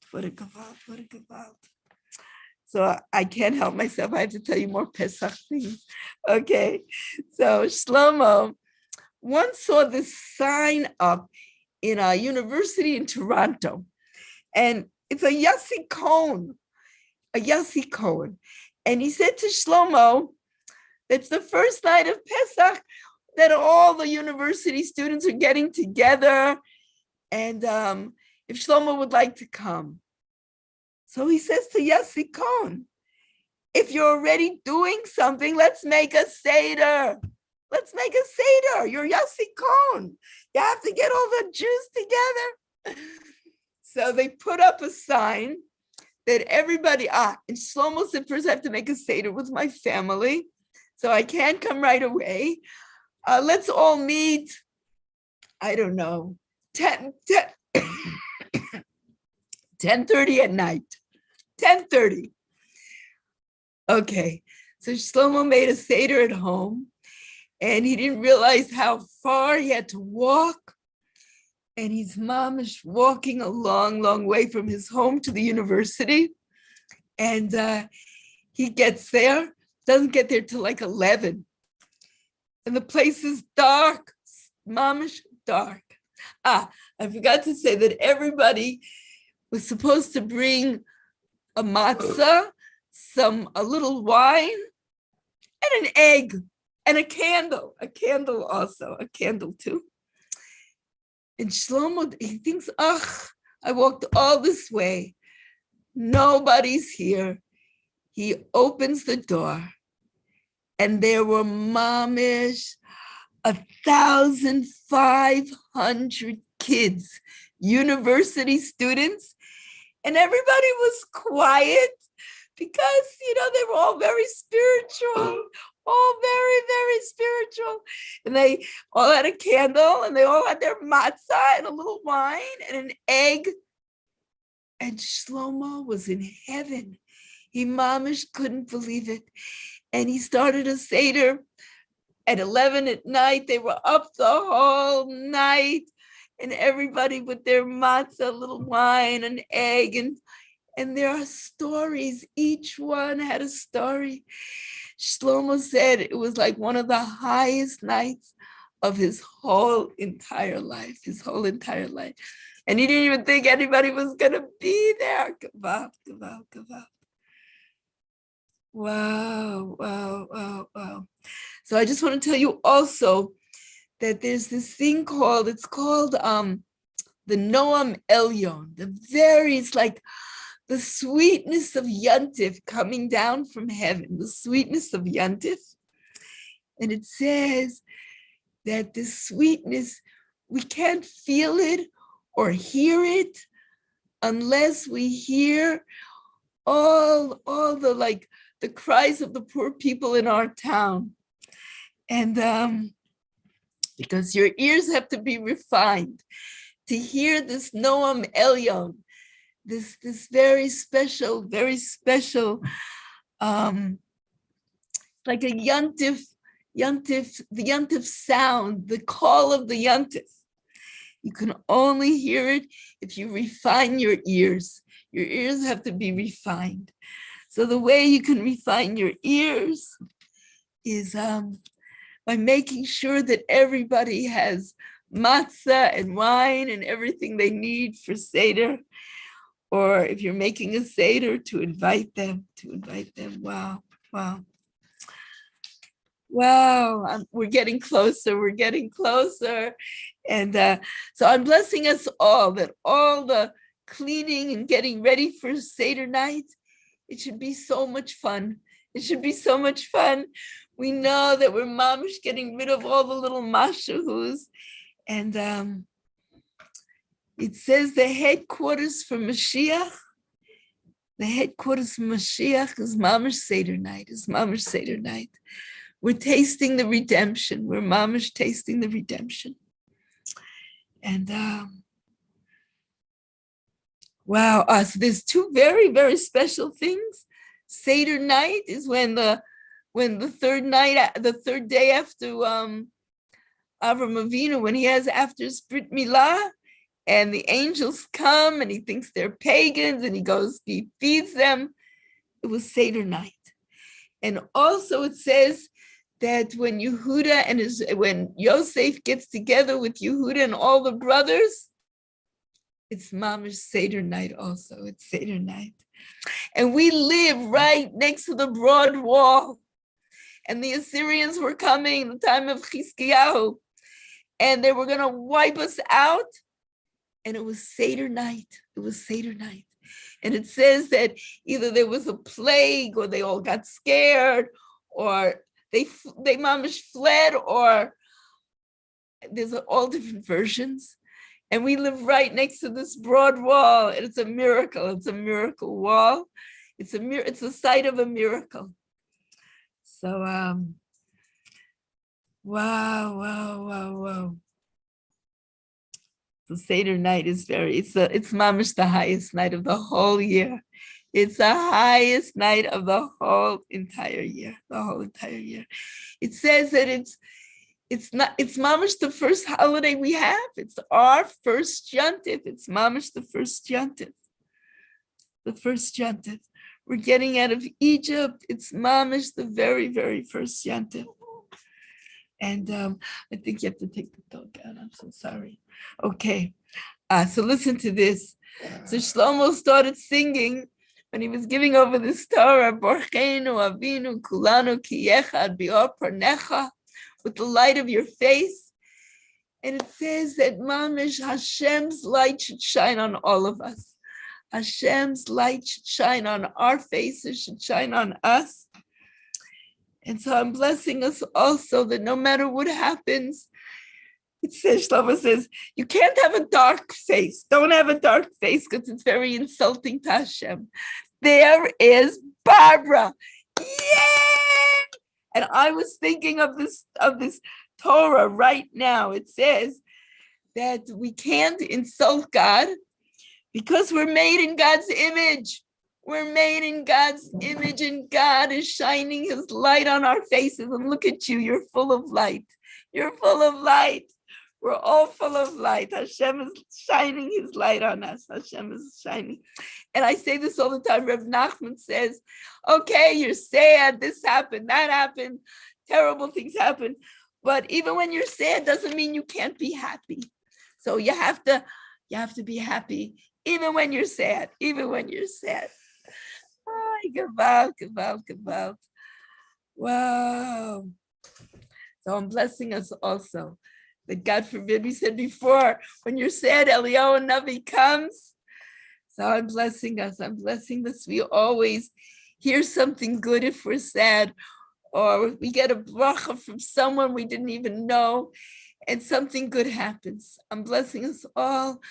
So I can't help myself. I have to tell you more Pesach things. Okay, so Shlomo once saw this sign up in a university in Toronto. And it's a Yossi Cohen. And he said to Shlomo, it's the first night of Pesach that all the university students are getting together. And if Shlomo would like to come. So he says to Yossi Cohen, if you're already doing something, let's make a Seder. You're Yossi Cohen. You have to get all the Jews together. So they put up a sign that everybody, and Shlomo said, first I have to make a Seder with my family, so I can't come right away. Let's all meet, I don't know, 10:30 at night, 10:30. Okay, so Shlomo made a Seder at home, and he didn't realize how far he had to walk. And his mom is walking a long, long way from his home to the university. And he gets there, doesn't get there till like 11. And the place is dark, mamish dark. I forgot to say that everybody was supposed to bring a matzah, a little wine, and an egg, and a candle too. And Shlomo, he thinks, I walked all this way. Nobody's here. He opens the door and there were mamish 1,500 kids, university students, and everybody was quiet because, they were all very spiritual. All very, very spiritual. And they all had a candle and they all had their matzah and a little wine and an egg. And Shlomo was in heaven. He mamish couldn't believe it. And he started a Seder at 11 at night. They were up the whole night and everybody with their matzah, a little wine, an egg. And there are stories. Each one had a story. Shlomo said it was like one of the highest nights of his whole entire life. And he didn't even think anybody was going to be there. Wow. So I just want to tell you also that there's this thing called the Noam Elyon. It's like the sweetness of Yantif coming down from heaven, the sweetness of Yantif. And it says that this sweetness, we can't feel it or hear it unless we hear all the cries of the poor people in our town. And because your ears have to be refined to hear this Noam Elyon, this very special, like a Yontif, the Yontif sound, the call of the Yontif. You can only hear it if you refine your ears. Your ears have to be refined. So the way you can refine your ears is by making sure that everybody has matzah and wine and everything they need for Seder. Or if you're making a Seder, to invite them. Wow. We're getting closer. And so I'm blessing us all, that all the cleaning and getting ready for Seder night, it should be so much fun. We know that we're mamish getting rid of all the little mashahus. And it says the headquarters for Mashiach. The headquarters for Mashiach is mamish Seder night. We're tasting the redemption. We're mamish tasting the redemption. And wow, so there's two very, very special things. Seder night is when the third day after Avram Avinu, when he has after his Brit Milah, and the angels come and he thinks they're pagans and he feeds them. It was Seder night. And also it says that when when Yosef gets together with Yehuda and all the brothers, it's mamish Seder night also. It's Seder night. And we live right next to the broad wall. And the Assyrians were coming in the time of Chizkiyahu. And they were going to wipe us out. And it was Seder night. And it says that either there was a plague or they all got scared or they mamish fled, or there's all different versions. And we live right next to this broad wall. And it's a miracle. It's a miracle wall. It's the site of a miracle. So, wow. The Seder night is it's mamish the highest night of the whole year. It's the highest night of the whole entire year. It says that it's mamish the first holiday we have. It's our first yontif. It's mamish the first yontif. We're getting out of Egypt. It's mamish the very, very first yontif. And I think you have to take the dog out. I'm so sorry. Okay, so listen to this. So Shlomo started singing when he was giving over this Torah, Borchenu Avinu Kulanu Ki Yechad Bior Parnecha, with the light of your face. And it says that mamish Hashem's light should shine on all of us. Hashem's light should shine on our faces, should shine on us. And so I'm blessing us also that no matter what happens, it says, Shlomo says, you can't have a dark face. Don't have a dark face because it's very insulting to Hashem. There is Barbara. Yay! And I was thinking of this Torah right now. It says that we can't insult God because we're made in God's image. We're made in God's image, and God is shining his light on our faces. And look at you, you're full of light. You're full of light. We're all full of light. Hashem is shining his light on us. Hashem is shining. And I say this all the time. Reb Nachman says, okay, you're sad, this happened, that happened, terrible things happen. But even when you're sad, doesn't mean you can't be happy. So you have to be happy, even when you're sad, Gewalt. Wow. So I'm blessing us also. That God forbid, we said before, when you're sad, Eliyahu Navi comes. So I'm blessing us. I'm blessing this. We always hear something good if we're sad, or we get a bracha from someone we didn't even know, and something good happens. I'm blessing us all.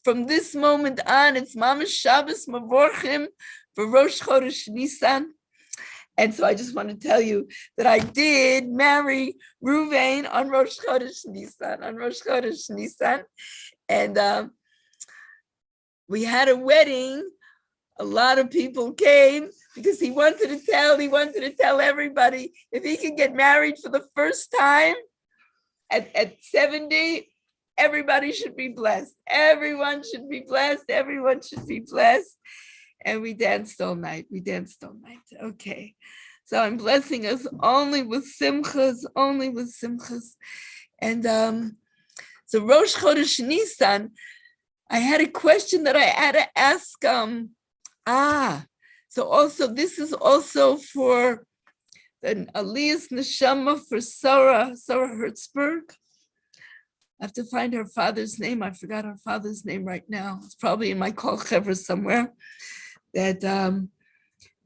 From this moment on, it's Mamash Shabbos Mavorchim for Rosh Chodesh Nisan. And so I just want to tell you that I did marry Ruvain on Rosh Chodesh Nisan, And we had a wedding. A lot of people came because he wanted to tell everybody if he could get married for the first time at 70, everybody should be blessed. Everyone should be blessed. Everyone should be blessed. And we danced all night. Okay. So I'm blessing us only with simchas. And so Rosh Chodesh Nisan, I had a question that I had to ask. So also this is also for an Aliyah's Neshama for Sarah Hertzberg. I have to find her father's name. I forgot her father's name right now. It's probably in my Kol Chevra somewhere. That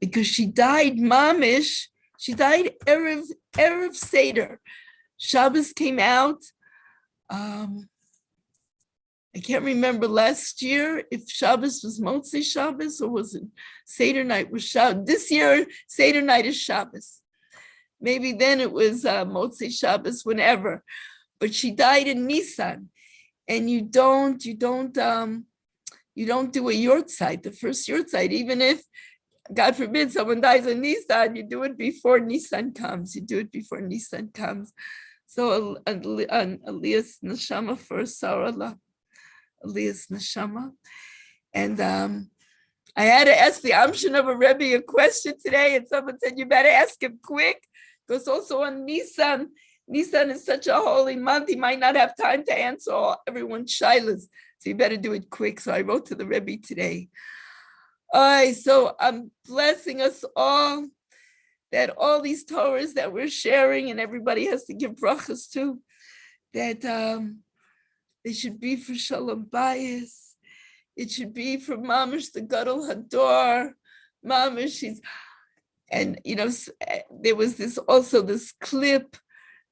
because she died mamish, she died Erev Seder. Shabbos came out. I can't remember last year if Shabbos was Motzei Shabbos or was it Seder night was Shabbos. This year, Seder night is Shabbos. Maybe then it was Motzei Shabbos, whenever. But she died in Nisan, and you don't do a yortzeit, the first yortzeit, even if, God forbid, someone dies in Nisan, you do it before Nisan comes. So an Aliyah's Neshama for Sarah. Aliyah's Neshama. And I had to ask the Amshin of a Rebbe a question today, and someone said, you better ask him quick, because also on Nisan is such a holy month, he might not have time to answer everyone's shilas, so you better do it quick. So I wrote to the Rebbe today. So I'm blessing us all, that all these Torahs that we're sharing, and everybody has to give brachas to, that they should be for Shalom Bayis. It should be for Mamish the Gadol Hador. Mamish, and there was this clip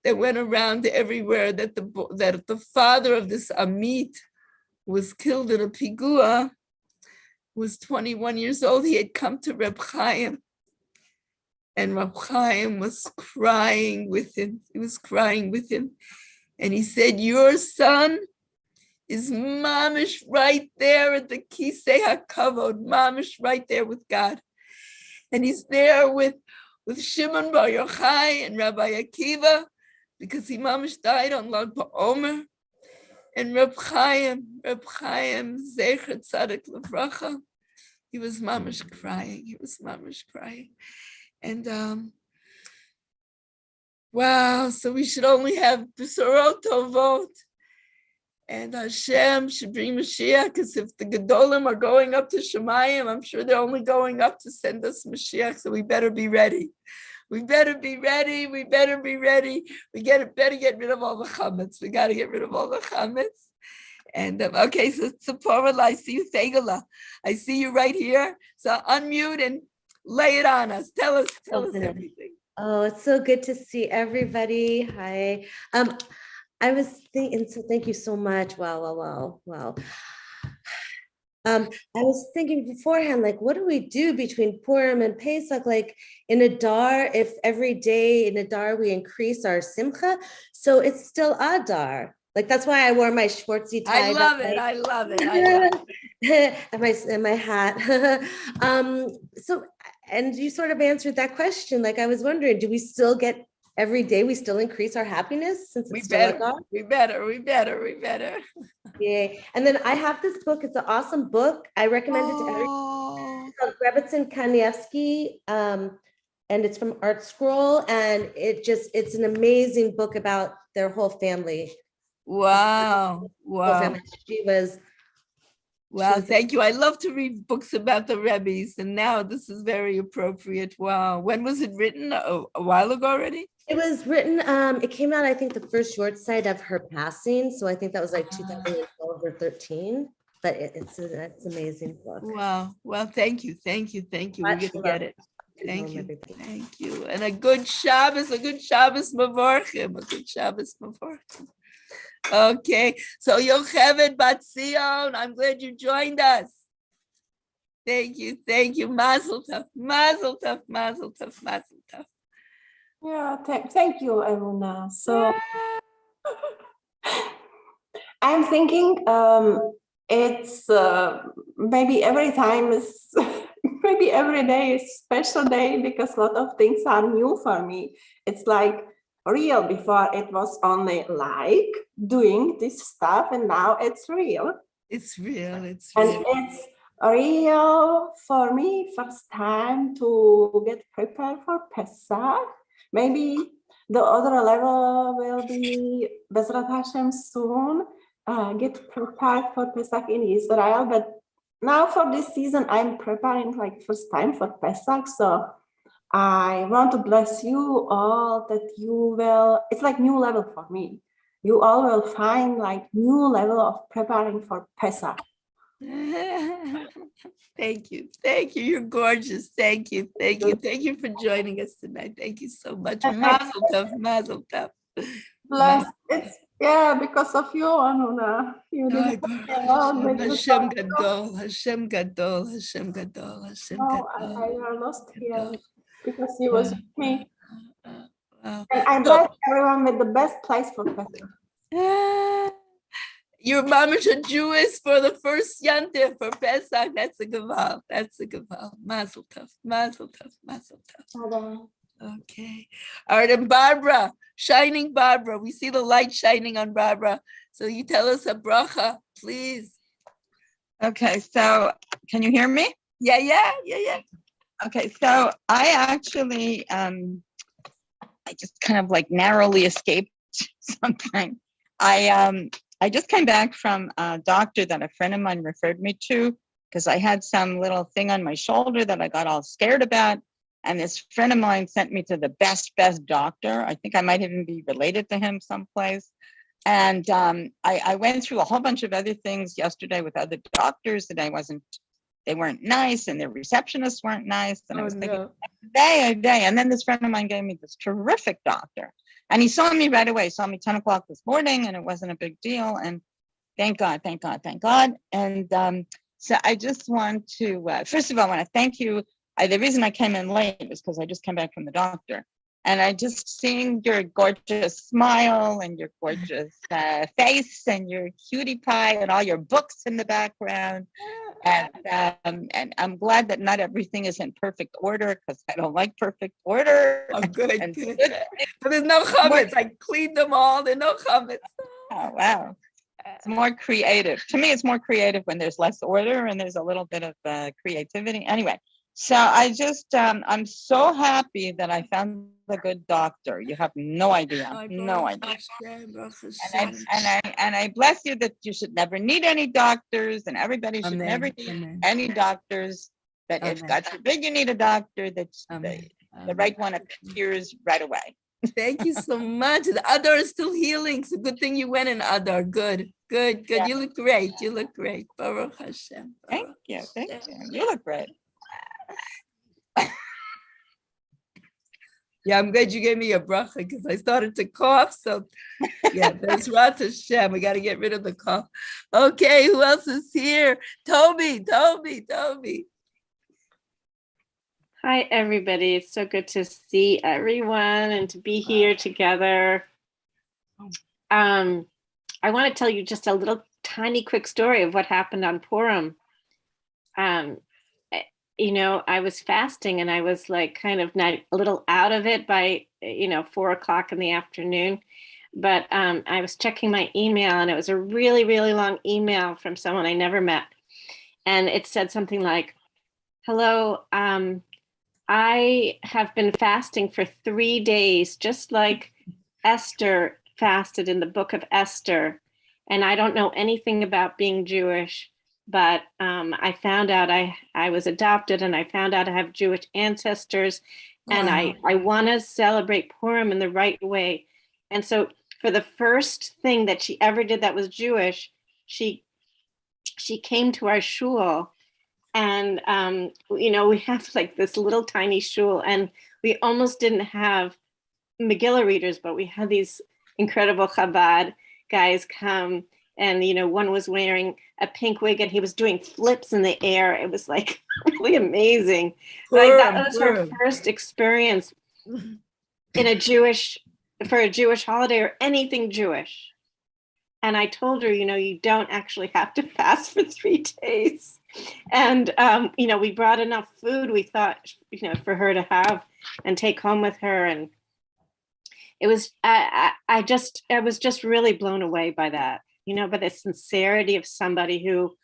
that went around everywhere that the father of this Amit was killed in a pigua, was 21 years old. He had come to Reb Chaim, and Reb Chaim was crying with him. And he said, your son is mamish right there at the Kisei HaKavod, mamish right there with God. And he's there with Shimon Bar Yochai and Rabbi Akiva, because he mamish died on Lag BaOmer. And Reb Chaim, Zecher Tzadik Levracha, he was mamish crying. And wow, so we should only have Besorot Tovot. And Hashem should bring Mashiach, because if the Gedolim are going up to Shemayim, I'm sure they're only going up to send us Mashiach, so we better be ready. We better better get rid of all the chametz. We got to get rid of all the chametz. And okay, so Tzipora, I see you, Fegala. I see you right here. So unmute and lay it on us. Tell us everything. Oh, it's so good to see everybody. Hi. I was thinking, so thank you so much. Wow. I was thinking beforehand, like, what do we do between Purim and Pesach? Like in Adar, if every day in Adar we increase our simcha, so it's still Adar. Like that's why I wore my schwartzy tie. I love it. and my hat. So, and you sort of answered that question. Like I was wondering, do we still get every day? We still increase our happiness since it's still Adar? We better. Yeah, and then I have this book. It's an awesome book. I recommend it to everyone. It's called Rebbetzin Kanievsky, and it's from Art Scroll, and it's an amazing book about their whole family. Wow. She was. Wow, thank you. I love to read books about the Rebbes, and now this is very appropriate. Wow. When was it written? A while ago already? It was written, it came out, I think, the first short side of her passing. So I think that was like 2012 or 13, but it's an amazing book. Wow. Well, thank you. We're going to get it. Thank Shalom, you. everybody. Thank you. And a good Shabbos Mavorchim, a good Shabbos Mavorchim. Okay, so Yocheved Bat Zion, I'm glad you joined us. Thank you. Mazel tov, mazel tov, mazel tov, mazel tov. Yeah, thank you, Emunah. So I'm thinking it's maybe every time is maybe every day is special day because a lot of things are new for me. It's like real. Before it was only like doing this stuff, and now it's real. It's real. And it's real for me, first time to get prepared for Pesach. Maybe the other level will be Bezrat Hashem soon, get prepared for Pesach in Israel. But now for this season, I'm preparing like first time for Pesach. So I want to bless you all that you will, it's like new level for me. You all will find like new level of preparing for Pesach. Thank you. You're gorgeous. Thank you for joining us tonight. Thank you so much. Mazel tov, mazel tov. Bless. It's because of you, Emunah. You didn't Hashem gadol, Hashem gadol, Hashem gadol, Hashem No, gadol. I lost here because he was with me. Wow. And I bless everyone with the best place for Pesach. Your mom is a Jewish for the first Yantif for Pesach. That's a gaval. Mazel tov, mazel tov, mazel tov. Okay. All right, and Barbara, shining Barbara. We see the light shining on Barbara. So you tell us a bracha, please. Okay, so can you hear me? Yeah. Okay, so I actually, I just kind of like narrowly escaped something. I just came back from a doctor that a friend of mine referred me to because I had some little thing on my shoulder that I got all scared about. And this friend of mine sent me to the best doctor. I think I might even be related to him someplace. And I went through a whole bunch of other things yesterday with other doctors that they weren't nice, and their receptionists weren't nice. And I was thinking, a day. And then this friend of mine gave me this terrific doctor. And he saw me right away, saw me 10 o'clock this morning, and it wasn't a big deal. And thank God. And so I just want to, first of all, I want to thank you. The reason I came in late is because I just came back from the doctor. And I just seeing your gorgeous smile and your gorgeous face and your cutie pie and all your books in the background. And I'm glad that not everything is in perfect order because I don't like perfect order. Oh, good. But there's no chametz. I cleaned them all. There's no chametz. Oh, wow. It's more creative. To me, it's more creative when there's less order and there's a little bit of creativity. Anyway, so I just, I'm so happy that I found a good doctor. You have no idea. No idea. And I bless you that you should never need any doctors and everybody should never need any doctors. That if God forbid you need a doctor, that the right one appears right away. Thank you so much. The Adar is still healing. It's a good thing you went in Adar. Good. Yeah. You look great. Baruch Hashem. Thank you. You look great. Yeah, I'm glad you gave me a bracha because I started to cough. So yeah, there's Rat Hashem. We got to get rid of the cough. Okay, who else is here? Toby. Hi, everybody. It's so good to see everyone and to be here together. I want to tell you just a little tiny quick story of what happened on Purim. I was fasting and I was like kind of not a little out of it by, 4 o'clock in the afternoon. But I was checking my email and it was a really, really long email from someone I never met. And it said something like, hello, I have been fasting for 3 days, just like Esther fasted in the book of Esther. And I don't know anything about being Jewish, but I found out I was adopted and I found out I have Jewish ancestors. Wow. And I want to celebrate Purim in the right way. And so for the first thing that she ever did that was Jewish, she came to our shul And, we have like this little tiny shul, and we almost didn't have Megillah readers, but we had these incredible Chabad guys come. And, one was wearing a pink wig and he was doing flips in the air. It was like really amazing. That was her first experience in for a Jewish holiday or anything Jewish. And I told her, you don't actually have to fast for 3 days. And, we brought enough food, we thought, for her to have and take home with her. And it was, I was just really blown away by that, by the sincerity of somebody who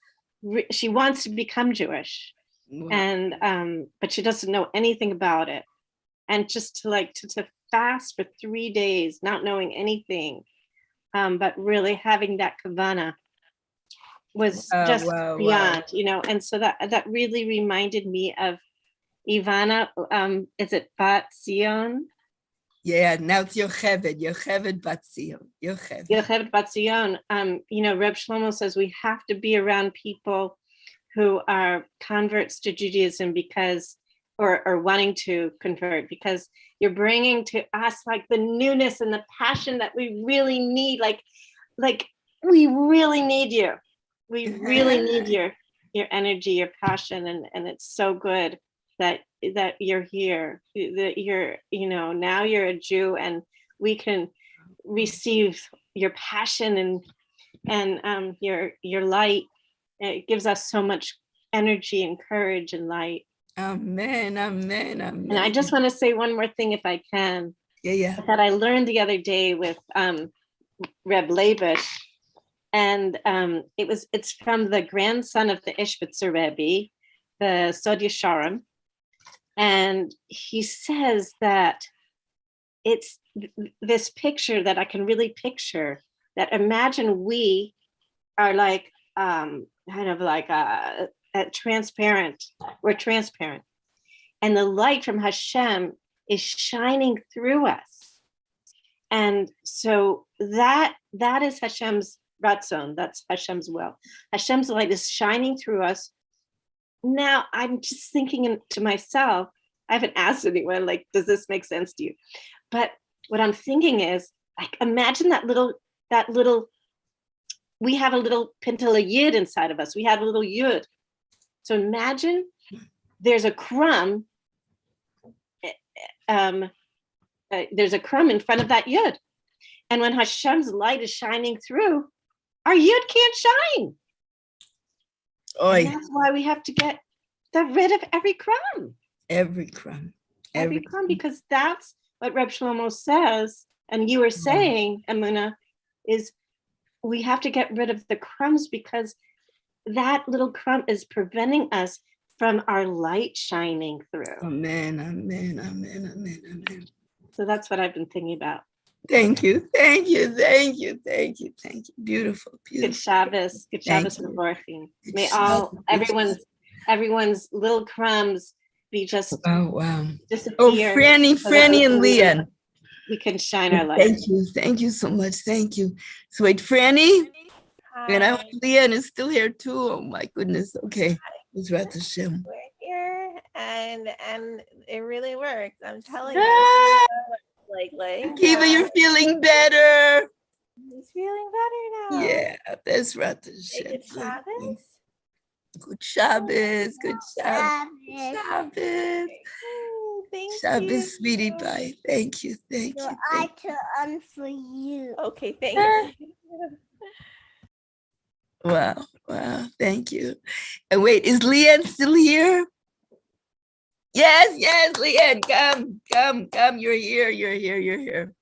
she wants to become Jewish. Wow. And, but she doesn't know anything about it. And just to fast for 3 days, not knowing anything, but really having that kavana was just beyond, and so that really reminded me of Ivana. Is it Bat Zion? Yeah, now it's Yocheved Bat Zion. Yocheved Bat Zion. Reb Shlomo says we have to be around people who are converts to Judaism because, or wanting to convert, because you're bringing to us like the newness and the passion that we really need. Like we really need you. We really need your energy, your passion, and it's so good that you're here. That you're, now you're a Jew, and we can receive your passion and your light. It gives us so much energy and courage and light. Amen, amen, amen. And I just want to say one more thing, if I can. Yeah. That I learned the other day with Reb Leibush. And it's from the grandson of the Ishbitzer Rebbe, the Sod Yesharim. And he says that it's this picture that I can really picture, that imagine we are like kind of like a transparent. We're transparent. And the light from Hashem is shining through us. And so that is Hashem's Ratzon, that's Hashem's will. Hashem's light is shining through us. Now I'm just thinking to myself, I haven't asked anyone, like, does this make sense to you? But what I'm thinking is, like, imagine that little, we have a little Pintele Yid inside of us. We have a little Yud. So imagine there's a crumb, there's a crumb in front of that Yud. And when Hashem's light is shining through, our Yud can't shine. And that's why we have to get rid of every crumb. Every crumb, because that's what Reb Shlomo says, and you were saying, Emunah, is we have to get rid of the crumbs, because that little crumb is preventing us from our light shining through. Amen, amen, amen, amen, amen. So that's what I've been thinking about. Thank you. Beautiful. Good Shabbos. Good Shabbos for Borchim. May everyone's little crumbs be just disappear. Oh, Franny and Leon. We can shine our light. Thank you so much. Thank you. So wait, Franny? Hi. And I hope Leon is still here too. Oh my goodness. Okay. It's Rat Hashem. We're here and it really works. I'm telling you. Like Kiva, you're feeling better. He's feeling better now. Yeah, that's Rat Hashem. Good Shabbos. Good Shabbos. Good Shabbos. Thank you. Shabbos, sweetie pie. Thank you. I to for you. Okay, thank you. Wow. Thank you. And wait, is Leanne still here? Yes, Leanne, come. You're here.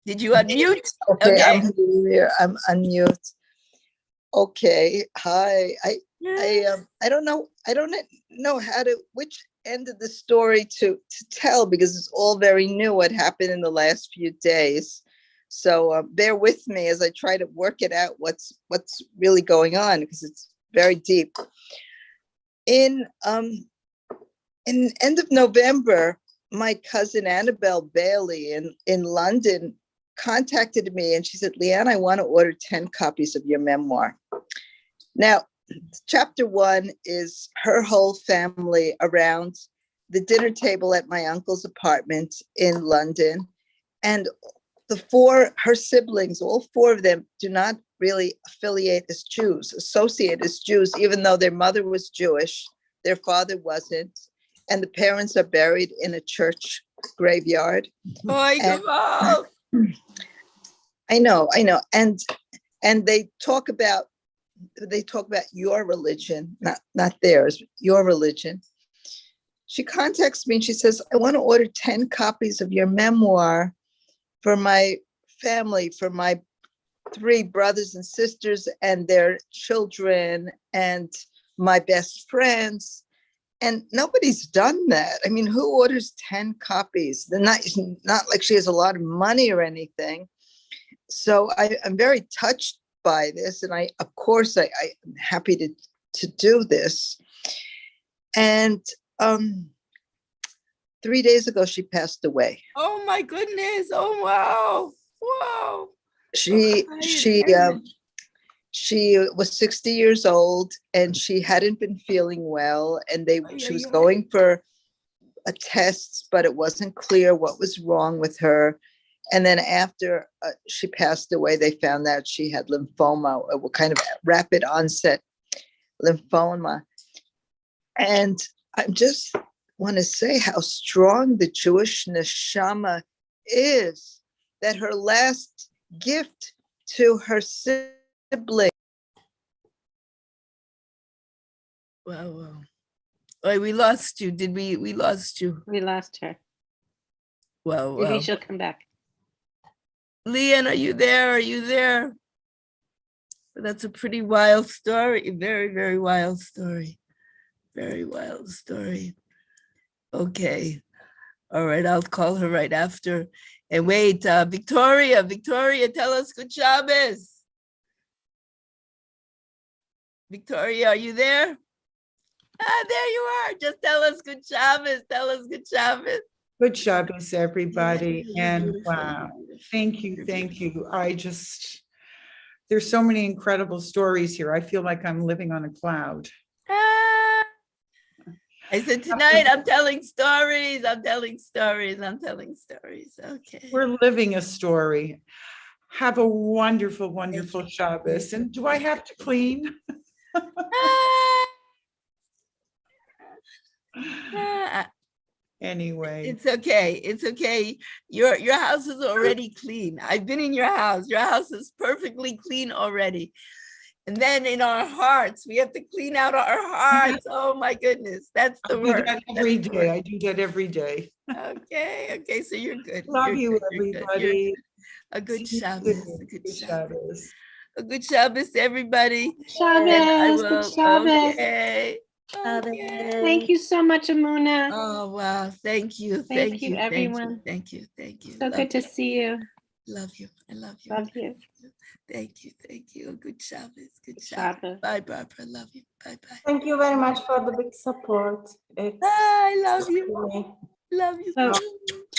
Did you unmute? Okay. I'm here. I'm unmute. Okay. Hi. I don't know which end of the story to tell, because it's all very new what happened in the last few days. So bear with me as I try to work it out what's really going on, because it's very deep. In end of November, my cousin Annabelle Bailey in London contacted me, and she said, Leanne, I want to order 10 copies of your memoir. Now, chapter 1 is her whole family around the dinner table at my uncle's apartment in London. And her siblings, all 4 of them, do not really associate as Jews, even though their mother was Jewish, their father wasn't. And the parents are buried in a church graveyard. And, I know. And they talk about your religion, not theirs, your religion. She contacts me and she says, I want to order 10 copies of your memoir for my family, for my 3 brothers and sisters and their children and my best friends. And nobody's done that. I mean, who orders 10 copies? They're not like she has a lot of money or anything. So I'm very touched by this. And I'm happy to do this. And 3 days ago, she passed away. Oh my goodness. Oh, wow. Wow. She was 60 years old and she hadn't been feeling well. And she was going for a test, but it wasn't clear what was wrong with her. And then after she passed away, they found out she had lymphoma, a kind of rapid onset lymphoma. And I just want to say how strong the Jewish neshama is, that her last gift to her sibling. Wow. Oh, we lost you. Did we lost you? We lost her. Wow. Maybe she'll come back. Leanne, are you there? Are you there? That's a pretty wild story. A very, very wild story. Very wild story. Okay. All right. I'll call her right after. And wait, Victoria, tell us Good Shabbos. Victoria, are you there? There you are. Just tell us Good Shabbos. Tell us Good Shabbos. Good Shabbos, everybody. Yeah, And beautiful, wow, beautiful. thank you. There's so many incredible stories here. I feel like I'm living on a cloud. I said tonight I'm telling stories. Okay. We're living a story. Have a wonderful, wonderful Shabbos. And do I have to clean? Anyway. It's okay. Your house is already clean. I've been in your house. Your house is perfectly clean already. And then in our hearts, we have to clean out our hearts. Oh my goodness, that's the work. I do that every day. Okay, so you're good. Love you, everybody. A good Shabbos. A good Shabbos, everybody. Good Shabbos. Okay. Thank you so much, Emunah. Oh wow, thank you, everyone. Thank you. So good to see you. Love you. I love you. Love you. Thank you. Good Shabbos. Good Shabbos. Bye, Barbara. Love you. Bye. Thank you very much for the big support. I love you. Love you. So,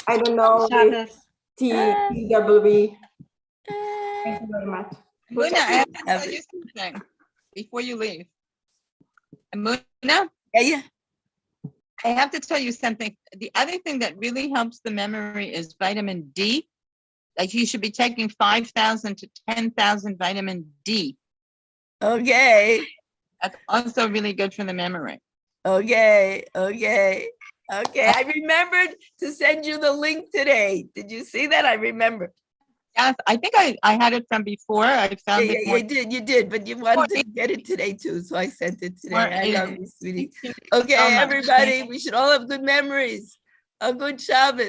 I don't know Shabbos. TW. Thank you very much. Emunah, I have to tell you something before you leave. Emunah? Yeah. I have to tell you something. The other thing that really helps the memory is vitamin D. Like you should be taking 5,000 to 10,000 vitamin D. Okay. That's also really good for the memory. Okay. I remembered to send you the link today. Did you see that? I remember. Yes, I think I had it from before. I found it. You did, but you wanted to get it today too, so I sent it today. I love you, sweetie. Okay, everybody, we should all have good memories. A good Shabbos.